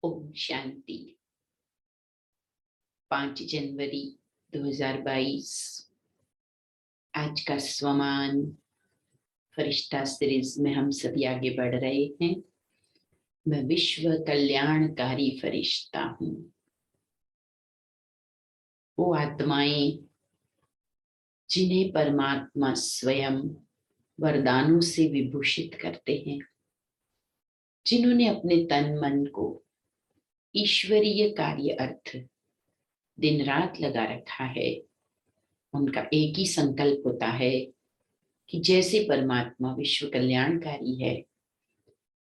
ओम शांति। 5 जनवरी 2022 आज का स्वमान फरिश्ता सीरीज में हम सभी आगे बढ़ रहे हैं। मैं विश्व कल्याणकारी फरिश्ता हूँ। वो आत्माएं जिन्हें परमात्मा स्वयं वरदानों से विभूषित करते हैं, जिन्होंने अपने तन मन को ईश्वरीय कार्य अर्थ दिन रात लगा रखा है, उनका एक ही संकल्प होता है कि जैसे परमात्मा विश्व कल्याणकारी है,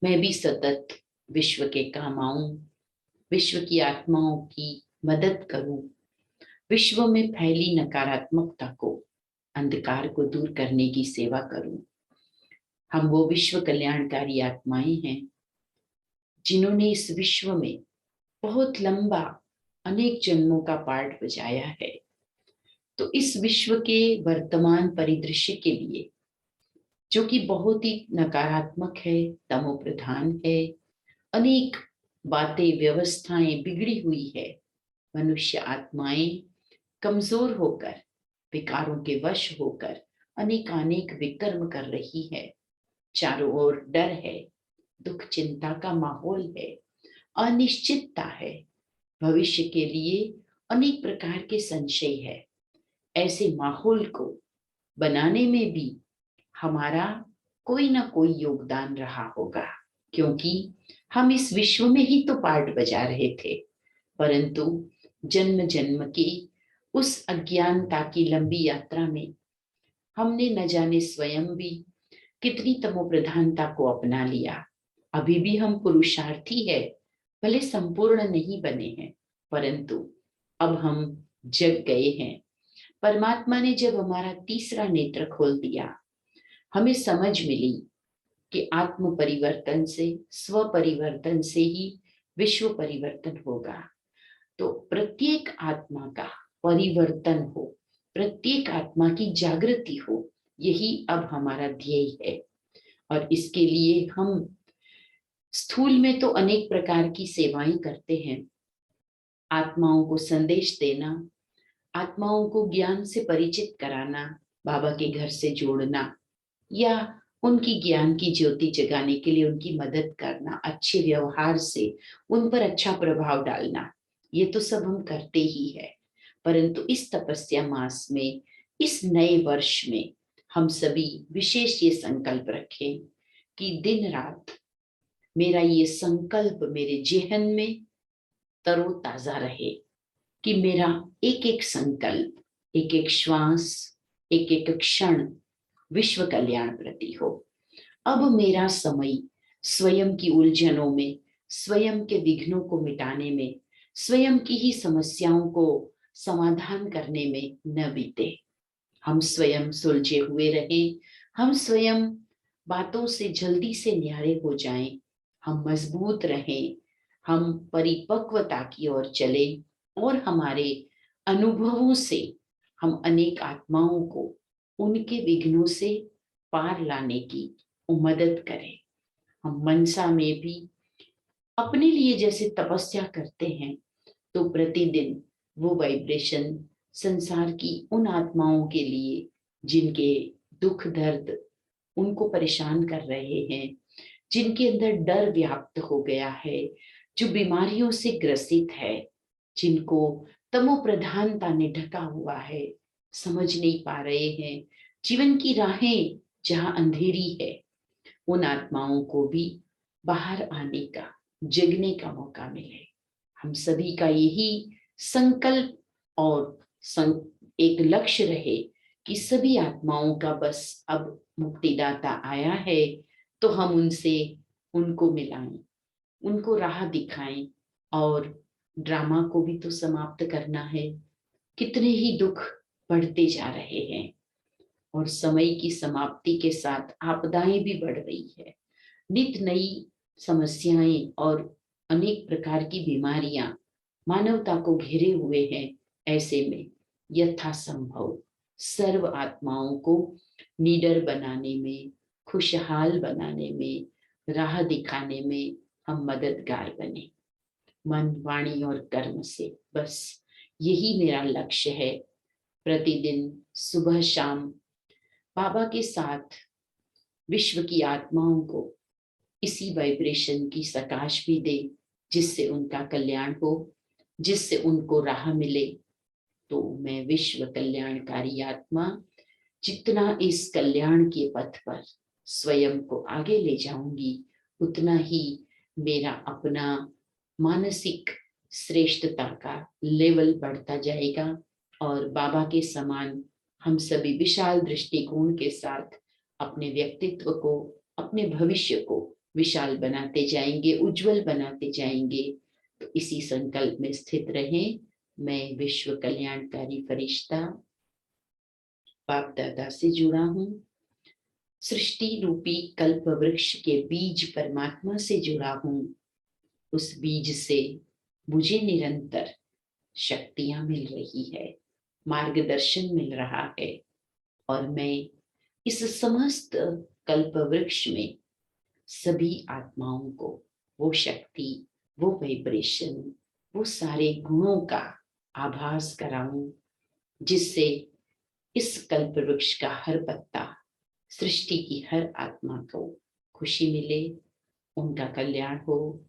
मैं भी सतत विश्व के काम आऊं, विश्व की आत्माओं की मदद करूं, विश्व में फैली नकारात्मकता को, अंधकार को दूर करने की सेवा करूं। हम वो विश्व कल्याणकारी आत्माएं हैं जिन्होंने इस विश्व में बहुत लंबा अनेक जन्मों का पार्ट बजाया है। तो इस विश्व के वर्तमान परिदृश्य के लिए, जो कि बहुत ही नकारात्मक है, तमोप्रधान है, अनेक बातें व्यवस्थाएं बिगड़ी हुई है, मनुष्य आत्माएं कमजोर होकर, विकारों के वश होकर अनेक विकर्म कर रही है। चारों ओर डर है, दुख चिंता का माहौल है, अनिश्चितता है, भविष्य के लिए अनेक प्रकार के संशय है। ऐसे माहौल को बनाने में भी हमारा कोई ना कोई योगदान रहा होगा, क्योंकि हम इस विश्व में ही तो पार्ट बजा रहे थे। परंतु जन्म जन्म की उस अज्ञानता की लंबी यात्रा में हमने न जाने स्वयं भी कितनी तमोप्रधानता को अपना लिया। अभी भी हम पुरुषार्थी है, भले संपूर्ण नहीं बने हैं, परंतु अब हम जग गए हैं। परमात्मा ने जब हमारा तीसरा नेत्र खोल दिया, हमें समझ मिली कि आत्म परिवर्तन से, स्व परिवर्तन से ही विश्व परिवर्तन होगा। तो प्रत्येक आत्मा का परिवर्तन हो, प्रत्येक आत्मा की जागृति हो, यही अब हमारा ध्येय है। और इसके लिए हम स्थूल में तो अनेक प्रकार की सेवाएं करते हैं। आत्माओं को संदेश देना, आत्माओं को ज्ञान से परिचित कराना, बाबा के घर से जोड़ना, या उनकी ज्ञान की ज्योति जगाने के लिए उनकी मदद करना, अच्छे व्यवहार से उन पर अच्छा प्रभाव डालना, ये तो सब हम करते ही है। परंतु इस तपस्या मास में, इस नए वर्ष में हम सभी विशेष ये संकल्प रखें कि दिन रात मेरा ये संकल्प मेरे जेहन में तरोताजा रहे कि मेरा एक एक संकल्प, एक एक श्वास, एक एक क्षण विश्व कल्याण प्रति हो। अब मेरा समय स्वयं की उलझनों में, स्वयं के विघ्नों को मिटाने में, स्वयं की ही समस्याओं को समाधान करने में न बीते। हम स्वयं सुलझे हुए रहें, हम स्वयं बातों से जल्दी से न्यारे हो जाएं, हम मजबूत रहें, हम परिपक्वता की ओर चले और हमारे अनुभवों से हम अनेक आत्माओं को उनके विघ्नों से पार लाने की मदद करें। हम मनसा में भी अपने लिए जैसे तपस्या करते हैं, तो प्रतिदिन वो वाइब्रेशन संसार की उन आत्माओं के लिए जिनके दुख दर्द उनको परेशान कर रहे हैं, जिनके अंदर डर व्याप्त हो गया है, जो बीमारियों से ग्रसित है, जिनको तमो प्रधानता ने ढका हुआ है, समझ नहीं पा रहे हैं, जीवन की राहें जहां अंधेरी है, उन आत्माओं को भी बाहर आने का, जगने का मौका मिले। हम सभी का यही संकल्प और एक लक्ष्य रहे कि सभी आत्माओं का बस अब मुक्तिदाता आया है, तो हम उनसे उनको मिलाएं, उनको राह दिखाएं, और ड्रामा को भी तो समाप्त करना है। कितने ही दुख बढ़ते जा रहे हैं और समय की समाप्ति के साथ आपदाएं भी बढ़ रही है। नित नई समस्याएं और अनेक प्रकार की बीमारियां मानवता को घेरे हुए हैं। ऐसे में यथासंभव सर्व आत्माओं को निडर बनाने में, खुशहाल बनाने में, राह दिखाने में हम मददगार बने। मन, वाणी और कर्म से। बस यही मेरा लक्ष्य है। प्रतिदिन सुबह शाम बाबा के साथ विश्व की आत्माओं को इसी वाइब्रेशन की सकाश भी दे, जिससे उनका कल्याण हो, जिससे उनको राह मिले। तो मैं विश्व कल्याणकारी आत्मा जितना इस कल्याण के पथ पर स्वयं को आगे ले जाऊंगी, उतना ही मेरा अपना मानसिक श्रेष्ठता का लेवल बढ़ता जाएगा। और बाबा के समान हम सभी विशाल दृष्टिकोण के साथ अपने व्यक्तित्व को, अपने भविष्य को विशाल बनाते जाएंगे, उज्जवल बनाते जाएंगे। तो इसी संकल्प में स्थित रहें। मैं विश्व कल्याणकारी फरिश्ता बाप दादा से जुड़ा हूँ। सृष्टि रूपी कल्प वृक्ष के बीज परमात्मा से जुड़ा हूँ। उस बीज से मुझे निरंतर शक्तियां मिल रही है, मार्गदर्शन मिल रहा है। और मैं इस समस्त कल्प वृक्ष में सभी आत्माओं को वो शक्ति, वो वाइब्रेशन, वो सारे गुणों का आभास कराऊं, जिससे इस कल्प वृक्ष का हर पत्ता, सृष्टि की हर आत्मा को खुशी मिले, उनका कल्याण हो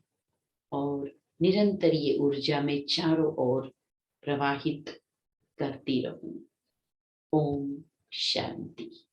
और निरंतर ये ऊर्जा में चारों ओर प्रवाहित करती रहूं। ओम शांति।